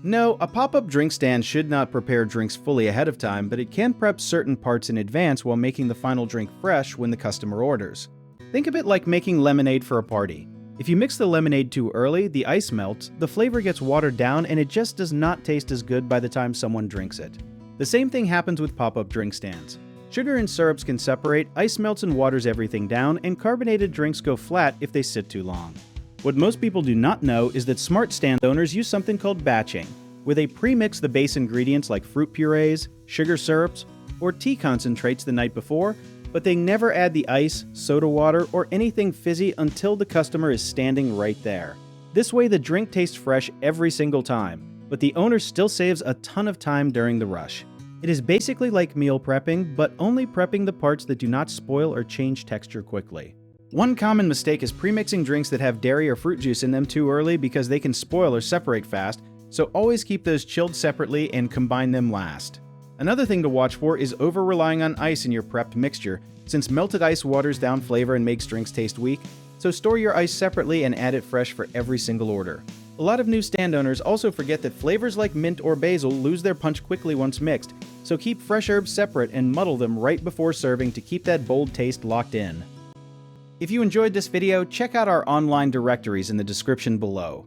No, a pop-up drink stand should not prepare drinks fully ahead of time, but it can prep certain parts in advance while making the final drink fresh when the customer orders. Think of it like making lemonade for a party. If you mix the lemonade too early, the ice melts, the flavor gets watered down, and it just does not taste as good by the time someone drinks it. The same thing happens with pop-up drink stands. Sugar and syrups can separate, ice melts and waters everything down, and carbonated drinks go flat if they sit too long. What most people do not know is that smart stand owners use something called batching, where they pre-mix the base ingredients like fruit purees, sugar syrups, or tea concentrates the night before, but they never add the ice, soda water, or anything fizzy until the customer is standing right there. This way the drink tastes fresh every single time, but the owner still saves a ton of time during the rush. It is basically like meal prepping, but only prepping the parts that do not spoil or change texture quickly. One common mistake is premixing drinks that have dairy or fruit juice in them too early because they can spoil or separate fast, so always keep those chilled separately and combine them last. Another thing to watch for is over-relying on ice in your prepped mixture, since melted ice waters down flavor and makes drinks taste weak, so store your ice separately and add it fresh for every single order. A lot of new stand owners also forget that flavors like mint or basil lose their punch quickly once mixed, so keep fresh herbs separate and muddle them right before serving to keep that bold taste locked in. If you enjoyed this video, check out our online directories in the description below.